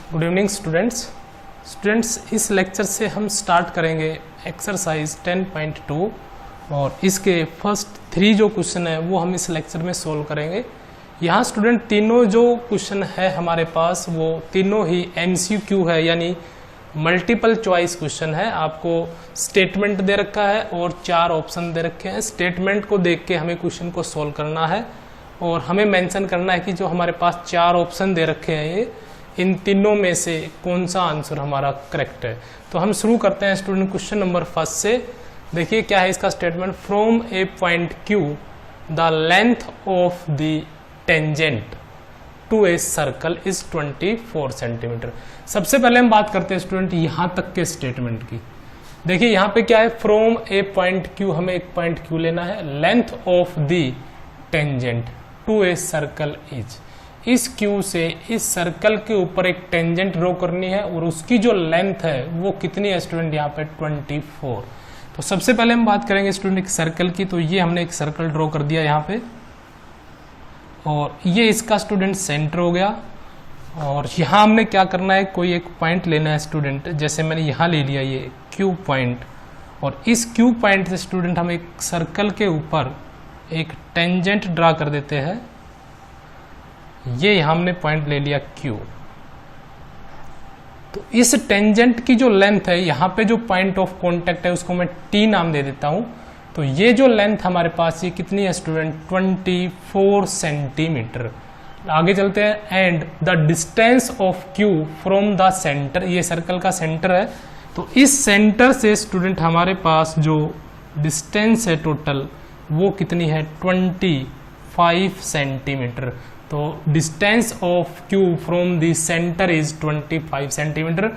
Good evening students इस lecture से हम स्टार्ट करेंगे एक्सरसाइज 10.2 और इसके फर्स्ट 3 जो क्वेश्चन है वो हम इस लेक्चर में सोल्व करेंगे। यहाँ स्टूडेंट तीनों जो क्वेश्चन है हमारे पास वो तीनों ही MCQ है, यानी मल्टीपल चॉइस क्वेश्चन है। आपको स्टेटमेंट दे रखा है और 4 ऑप्शन दे रखे हैं। स्टेटमेंट को देख के हमें क्वेश्चन को सोल्व करना है और हमें मेंशन करना है कि जो हमारे पास 4 ऑप्शन दे रखे हैं ये इन तीनों में से कौन सा आंसर हमारा करेक्ट है। तो हम शुरू करते हैं स्टूडेंट क्वेश्चन नंबर फर्स्ट से। देखिए क्या है इसका statement. From a point Q the length of the tangent to a circle is 24 centimetre. सबसे पहले हम बात करते हैं स्टूडेंट यहां तक के स्टेटमेंट की। देखिए यहां पे क्या है, फ्रॉम ए पॉइंट Q, हमें एक पॉइंट Q लेना है। Length of the tangent to a circle is, इस Q से इस सर्कल के ऊपर एक टेंजेंट ड्रॉ करनी है और उसकी जो लेंथ है वो कितनी है स्टूडेंट, यहाँ पे 24। तो सबसे पहले हम बात करेंगे स्टूडेंट एक सर्कल की। तो ये हमने एक सर्कल ड्रॉ कर दिया यहाँ पे और ये इसका स्टूडेंट सेंटर हो गया। और यहाँ हमने क्या करना है, कोई एक पॉइंट लेना है स्टूडेंट। जैसे मैंने यहाँ ले लिया ये Q पॉइंट और इस Q पॉइंट से स्टूडेंट हम एक सर्कल के ऊपर एक टेंजेंट ड्रा कर देते हैं। ये हमने पॉइंट ले लिया Q। तो इस टेंजेंट की जो लेंथ है, यहाँ पे जो पॉइंट ऑफ कांटेक्ट है उसको मैं T नाम दे देता हूं। तो ये जो लेंथ हमारे पास ये कितनी है स्टूडेंट, 24 सेंटीमीटर। आगे चलते हैं। And the distance of Q from the centre, ये सर्कल का सेंटर है। तो इस सेंटर से स्टूडेंट हमारे पास जो डिस्टेंस है टोटल वो कितनी है, 25 सेंटीमीटर। तो distance of Q from the centre is 25 centimetre.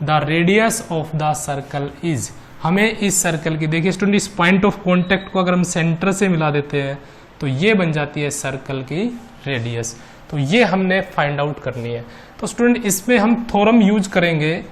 The radius of the circle is, हमें इस सर्कल की, देखिए स्टूडेंट इस पॉइंट ऑफ कांटेक्ट को अगर हम सेंटर से मिला देते हैं तो ये बन जाती है सर्कल की रेडियस। तो ये हमने फाइंड आउट करनी है। तो स्टूडेंट इसमें हम थ्योरम यूज करेंगे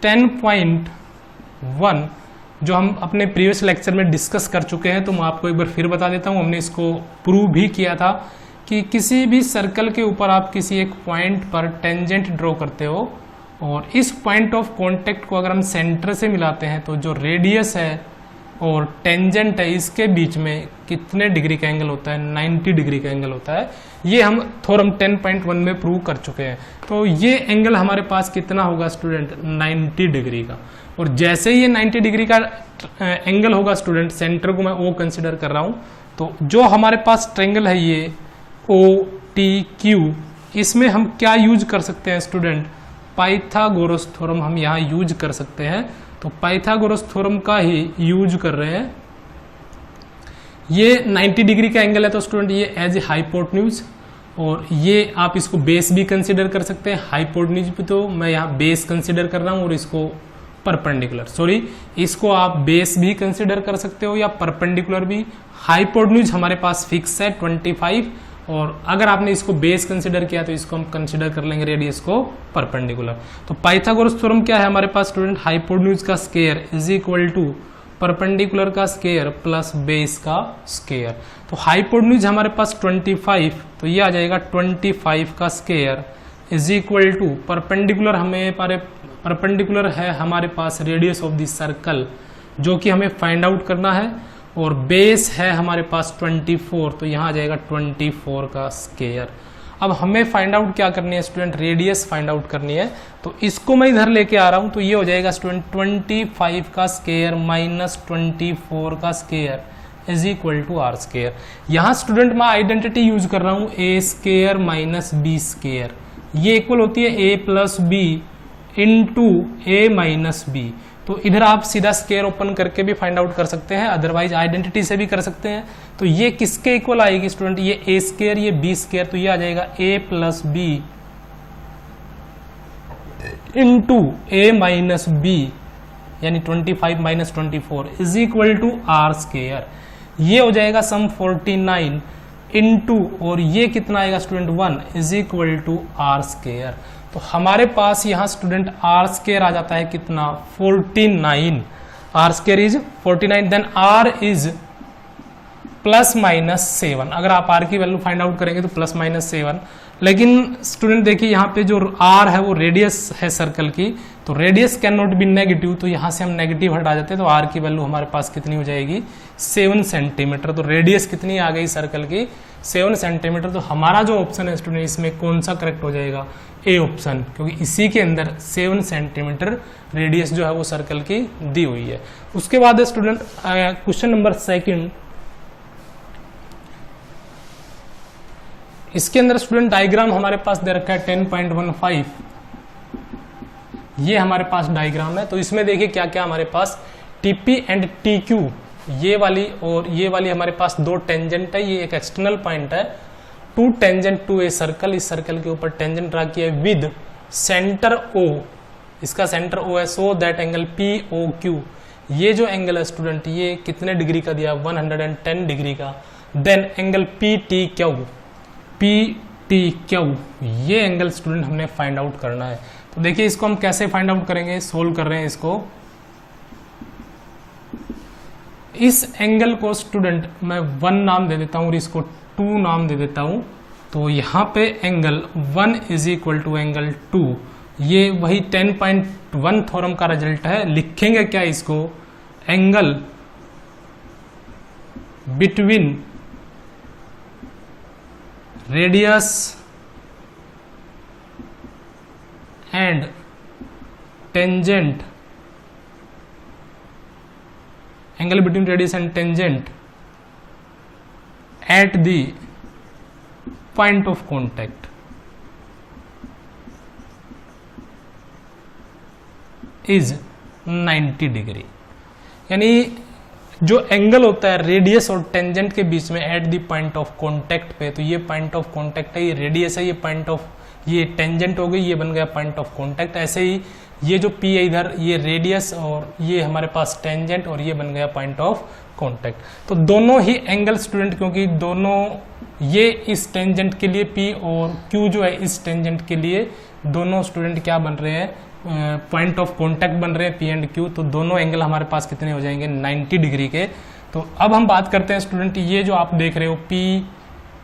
10.1 जो हम अपने प्रीवियस लेक्चर में डिस्कस कर चुके हैं। तो मैं आपको एक बार फिर बता देता हूं, हमने इसको प्रूव भी किया था कि किसी भी सर्कल के ऊपर आप किसी एक पॉइंट पर टेंजेंट ड्रॉ करते हो और इस पॉइंट ऑफ कांटेक्ट को अगर हम सेंटर से मिलाते हैं तो जो रेडियस है और टेंजेंट है इसके बीच में कितने डिग्री का एंगल होता है, 90 डिग्री का एंगल होता है। ये हम थ्योरम 10.1 में प्रूव कर चुके हैं। तो ये एंगल हमारे पास कितना होगा स्टूडेंट, 90 डिग्री का। और जैसे ही ये 90 डिग्री का एंगल होगा स्टूडेंट, सेंटर को मैं O कंसिडर कर रहा हूं, तो जो हमारे पास ट्रायंगल है ये OTQ, इसमें हम क्या यूज कर सकते हैं स्टूडेंट, पाइथागोरस थ्योरम हम यहाँ यूज कर सकते हैं। तो पाइथागोरस थ्योरम का ही यूज कर रहे हैं। ये 90 डिग्री का एंगल है तो स्टूडेंट ये एज ए हाइपोटेन्यूज, और ये आप इसको बेस भी कंसिडर कर सकते हैं। हाइपोटेन्यूज पे तो मैं यहाँ बेस कंसिडर कर रहा हूँ और इसको परपेंडिकुलर, सॉरी इसको आप बेस भी कंसिडर कर सकते हो या परपेंडिकुलर भी। हाइपोटेन्यूज हमारे पास फिक्स है 25, और अगर आपने इसको बेस कंसिडर किया तो इसको हम कंसिडर कर लेंगे रेडियस को परपेंडिकुलर। तो पाइथागोरस थ्योरम क्या है हमारे पास स्टूडेंट, हाइपोटेन्यूज का square is equal to perpendicular का स्क्वायर प्लस बेस का स्क्वायर। तो हाइपोटेन्यूज हमारे पास 25, तो ये आ जाएगा 25 का square is equal to perpendicular, हमें परपेंडिकुलर है हमारे पास रेडियस ऑफ द सर्कल जो कि हमें फाइंड आउट करना है, और बेस है हमारे पास 24, तो यहाँ आ जाएगा 24 का स्क्वायर। अब हमें फाइंड आउट क्या करनी है स्टूडेंट, रेडियस फाइंड आउट करनी है। तो इसको मैं इधर लेके आ रहा हूँ, तो ये हो जाएगा स्टूडेंट 25 का स्क्वायर माइनस 24 का square is equal to R square. यहाँ स्टूडेंट मैं आइडेंटिटी यूज कर रहा हूँ A square minus B square, ये इक्वल होती है A plus B into A minus B। तो इधर आप सीधा स्क्वायर ओपन करके भी फाइंड आउट कर सकते हैं, अदरवाइज आइडेंटिटी से भी कर सकते हैं। तो ये किसके इक्वल आएगी स्टूडेंट, ये A स्क्वायर ये B स्क्वायर, तो ये आ जाएगा A plus B into A minus B, यानी 25 minus 24 is equal to R square. ये हो जाएगा सम 49 इंटू, और ये कितना आएगा student 1 is equal to R square. तो हमारे पास यहाँ स्टूडेंट R स्क्वायर आ जाता है कितना, 49। R square is 49, then R is +-7। अगर आप r की वैल्यू फाइंड आउट करेंगे तो +-7। लेकिन स्टूडेंट देखिए यहाँ पे जो r है वो रेडियस है सर्कल की, तो radius can not be negative, तो यहाँ से हम नेगेटिव हटा देते हैं तो r की वैल्यू हमारे पास कितनी हो जाएगी 7 सेंटीमीटर। तो रेडियस कितनी आ गई सर्कल की 7 सेंटीमीटर। तो हमारा जो ऑप्शन है स्टूडेंट इसमें कौन सा करेक्ट हो जाएगा, ए ऑप्शन, क्योंकि इसी के अंदर 7 सेंटीमीटर रेडियस जो है वो सर्कल की दी हुई है। उसके बाद स्टूडेंट क्वेश्चन नंबर 2, इसके अंदर स्टूडेंट डायग्राम हमारे पास दे रखा है 10.15, ये हमारे पास डायग्राम है। तो इसमें देखिए क्या क्या हमारे पास TP एंड TQ, ये वाली और ये वाली हमारे पास दो टेंजेंट है, ये एक एक्सटर्नल पॉइंट है, 2 टेंजेंट टू ए सर्कल, इस सर्कल के ऊपर टेंजेंट ड्रा किया है विद सेंटर O, इसका सेंटर O है, सो दैट एंगल POQ, ये जो एंगल है स्टूडेंट ये कितने डिग्री का दिया 110 डिग्री का। देन एंगल PTQ, ये एंगल स्टूडेंट हमने फाइंड आउट करना है। तो देखिए इसको हम कैसे फाइंड आउट करेंगे, सोल्व कर रहे हैं इसको। इस एंगल को स्टूडेंट मैं 1 नाम दे देता हूं और इसको 2 नाम दे देता हूं। तो यहाँ पे एंगल 1 = एंगल 2, ये वही 10.1 थ्योरम का रिजल्ट है। लिखेंगे क्या इसको, angle between radius and tangent, angle between radius and tangent at the point of contact is 90 degree. यानी जो एंगल होता है रेडियस और टेंजेंट के बीच में at the point of contact पे, तो ये पॉइंट ऑफ कॉन्टैक्ट है, ये रेडियस है, ये पॉइंट ऑफ, ये टेंजेंट हो गई, ये बन गया पॉइंट ऑफ कॉन्टैक्ट। ऐसे ही ये जो P है इधर, ये रेडियस और ये हमारे पास टेंजेंट और ये बन गया पॉइंट ऑफ कॉन्टैक्ट। तो दोनों ही एंगल स्टूडेंट, क्योंकि दोनों ये इस टेंजेंट के लिए P और Q जो है इस टेंजेंट के लिए, दोनों स्टूडेंट क्या बन रहे हैं, पॉइंट ऑफ कॉन्टैक्ट बन रहे हैं P एंड Q। तो दोनों एंगल हमारे पास कितने हो जाएंगे 90 डिग्री के। तो अब हम बात करते हैं स्टूडेंट, ये जो आप देख रहे हो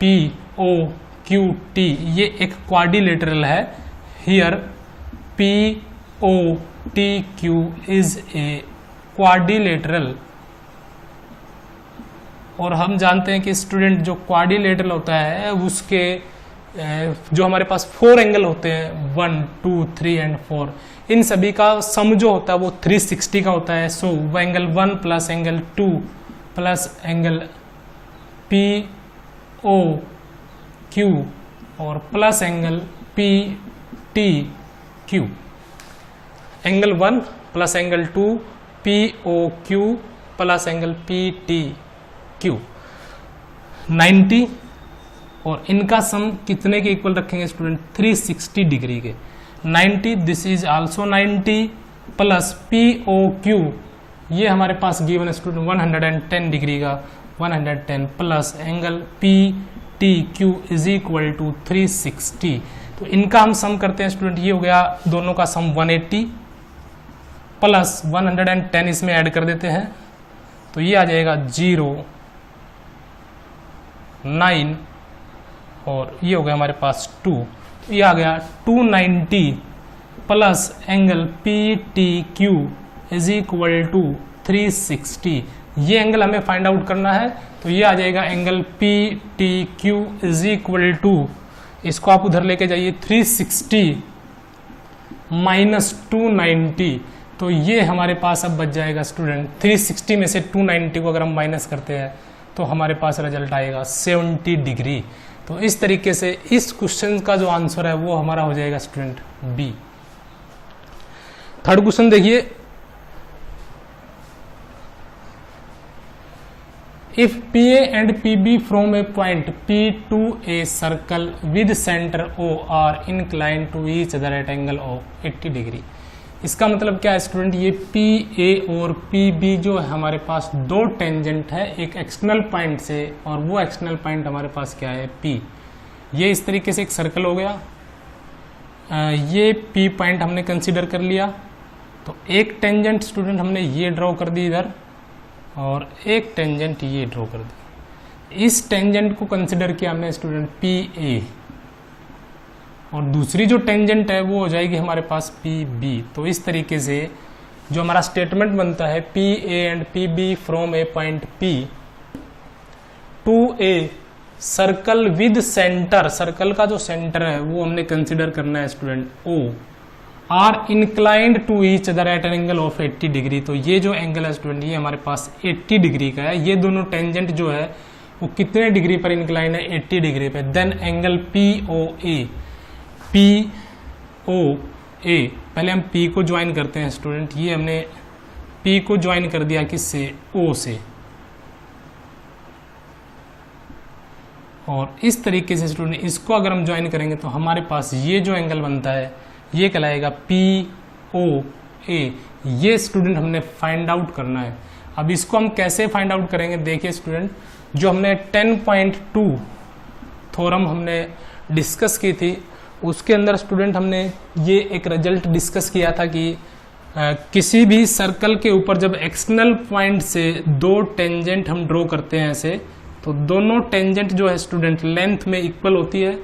POQT, ये एक क्वाड्रिलेटरल है। Here POTQ is a quadrilateral, और हम जानते हैं कि स्टूडेंट जो क्वाड्रिलेटरल होता है उसके जो हमारे पास 4 एंगल होते हैं 1, 2, 3 एंड 4, इन सभी का सम जो होता है वो 360 का होता है। सो वो angle 1 plus angle 2 plus angle POQ और plus angle PTQ, angle 1 plus angle 2 POQ plus angle PTQ 90, और इनका सम कितने के इक्वल रखेंगे स्टूडेंट 360 डिग्री के। 90 this is also 90 plus POQ, ये हमारे पास गिवन है स्टूडेंट 110 डिग्री का, 110 plus angle PTQ is equal to 360। तो इनका हम सम करते हैं स्टूडेंट, ये हो गया दोनों का सम 180 प्लस 110 इसमें ऐड कर देते हैं, तो ये आ जाएगा 0, 9 और ये हो गया हमारे पास 2, ये आ गया 290 plus angle PTQ is equal to 360। ये एंगल हमें फाइंड आउट करना है, तो ये आ जाएगा angle PTQ is equal to, इसको आप उधर लेके जाइए 360 माइनस 290, तो ये हमारे पास अब बच जाएगा स्टूडेंट 360 में से 290 को अगर हम माइनस करते हैं तो हमारे पास रिजल्ट आएगा 70 डिग्री। तो इस तरीके से इस क्वेश्चन का जो आंसर है वो हमारा हो जाएगा स्टूडेंट बी। थर्ड क्वेश्चन देखिए, if PA and PB from a point P to a circle with center O are inclined to each other at angle of 80 degree. इसका मतलब क्या है स्टूडेंट, ये PA और PB जो है हमारे पास दो टेंजेंट है एक एक्सटर्नल पॉइंट से, और वो एक्सटर्नल पॉइंट हमारे पास क्या है P। ये इस तरीके से एक सर्कल हो गया, ये P पॉइंट हमने कंसीडर कर लिया, तो एक टेंजेंट स्टूडेंट हमने ये ड्रॉ कर दी इधर और एक टेंजेंट ये ड्रॉ कर दी। इस टेंजेंट को कंसिडर किया हमने स्टूडेंट पी ए, और दूसरी जो टेंजेंट है वो हो जाएगी हमारे पास पी बी। तो इस तरीके से जो हमारा स्टेटमेंट बनता है P A and P B from a point P to a circle with centre, circle का जो सेंटर है वो हमने कंसिडर करना है student O, are inclined to each other at an angle of 80 degree. तो ये जो एंगल है स्टूडेंट ये हमारे पास 80 डिग्री का है। ये दोनों टेंजेंट जो है वो कितने डिग्री पर इंक्लाइंड है? 80 डिग्री पे। देन एंगल पी ओ ए, पी ओ ए, पहले हम P को ज्वाइन करते हैं स्टूडेंट। ये हमने P को ज्वाइन कर दिया किससे? O से। और इस तरीके से स्टूडेंट इसको अगर हम ज्वाइन करेंगे तो हमारे पास ये जो एंगल बनता है ये कहलाएगा POA। ये स्टूडेंट हमने फाइंड आउट करना है। अब इसको हम कैसे फाइंड आउट करेंगे? देखिए स्टूडेंट, जो हमने 10.2 थ्योरम हमने डिस्कस की थी उसके अंदर स्टूडेंट हमने ये एक रिजल्ट डिस्कस किया था कि किसी भी सर्कल के ऊपर जब एक्सटर्नल पॉइंट से दो टेंजेंट हम ड्रॉ करते हैं ऐसे, तो दोनों टेंजेंट जो है स्टूडेंट लेंथ में इक्वल होती है,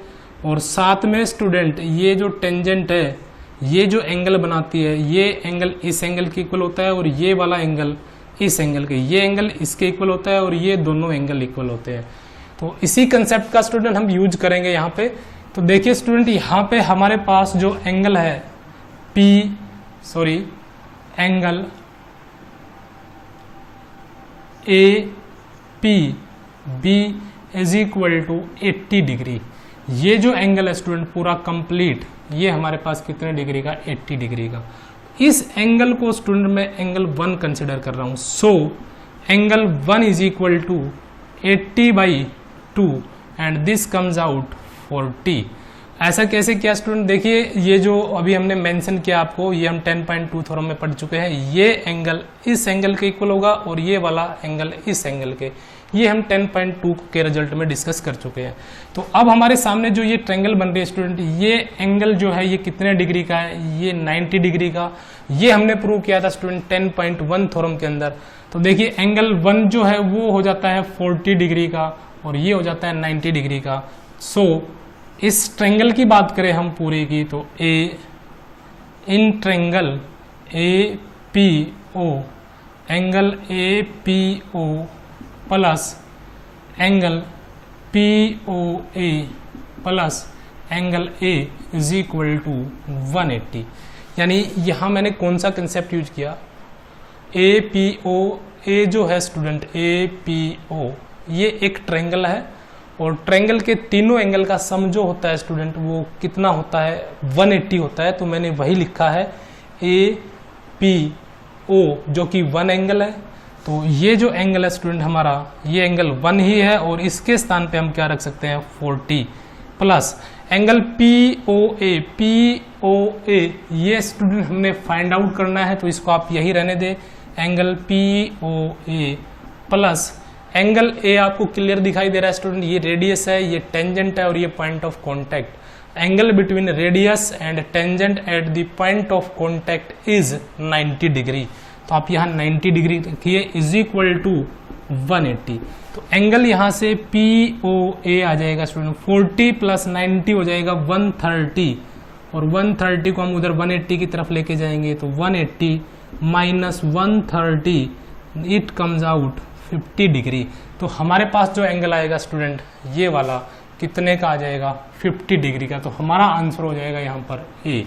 और साथ में स्टूडेंट ये जो टेंजेंट है ये जो एंगल बनाती है ये एंगल इस एंगल के इक्वल होता है, और ये वाला एंगल इस एंगल के, ये एंगल इसके इक्वल होता है, और ये दोनों एंगल इक्वल होते हैं। तो इसी कंसेप्ट का स्टूडेंट हम यूज करेंगे यहाँ पे। तो देखिए स्टूडेंट, यहाँ पे हमारे पास जो एंगल है angle A P B is equal to 80 degree. ये जो एंगल है स्टूडेंट पूरा कंप्लीट, ये हमारे पास कितने डिग्री का? 80 डिग्री का। इस एंगल को स्टूडेंट मैं एंगल 1 कंसिडर कर रहा हूं। So angle 1 is equal to 80/2 and this comes out 40। ऐसा कैसे किया स्टूडेंट? देखिए, ये जो अभी हमने मेंशन किया आपको, ये हम 10.2 थ्योरम में पढ़ चुके हैं। ये एंगल इस एंगल के इक्वल होगा और ये वाला एंगल इस एंगल के, ये हम 10.2 के रिजल्ट में डिस्कस कर चुके हैं। तो अब हमारे सामने जो ये ट्रायंगल बन रही है स्टूडेंट, ये एंगल जो है ये कितने डिग्री का है? ये 90 डिग्री का। ये हमने प्रूव किया था स्टूडेंट 10.1 थ्योरम के अंदर। तो देखिए एंगल 1 जो है वो हो जाता है 40 डिग्री का, और ये हो जाता है 90 डिग्री का। सो इस ट्रायंगल की बात करें हम पूरी की, तो इन triangle A P O, angle A P O plus angle P O A plus angle A is equal to 180। यानी यहाँ मैंने कौन सा कंसेप्ट यूज किया? ए पी ओ, ए जो है स्टूडेंट ए पी ओ, ये एक ट्रायंगल है, और ट्रायंगल के तीनों एंगल का सम जो होता है स्टूडेंट वो कितना होता है? 180 होता है। तो मैंने वही लिखा है ए पी ओ, जो कि 1 एंगल है। तो ये जो एंगल है स्टूडेंट हमारा, ये एंगल 1 ही है, और इसके स्थान पे हम क्या रख सकते हैं? 40 प्लस एंगल पी ओ ए। पी ओ ए ये स्टूडेंट हमने फाइंड आउट करना है, तो इसको आप यही रहने दे, angle P O A plus angle A आपको क्लियर दिखाई दे रहा है स्टूडेंट, ये रेडियस है, ये टेंजेंट है, और ये point of contact. Angle between radius and tangent at the point of contact is 90 degree. तो आप यहाँ 90 डिग्री रखिए इज इक्वल टू 180। तो एंगल यहाँ से पी ओ ए आ जाएगा स्टूडेंट 40 प्लस 90 हो जाएगा 130, और 130 को हम उधर 180 की तरफ लेके जाएंगे, तो 180 minus 130 it comes out 50 degree. तो हमारे पास जो एंगल आएगा स्टूडेंट ये वाला कितने का आ जाएगा? 50 डिग्री का। तो हमारा आंसर हो जाएगा यहाँ पर ए।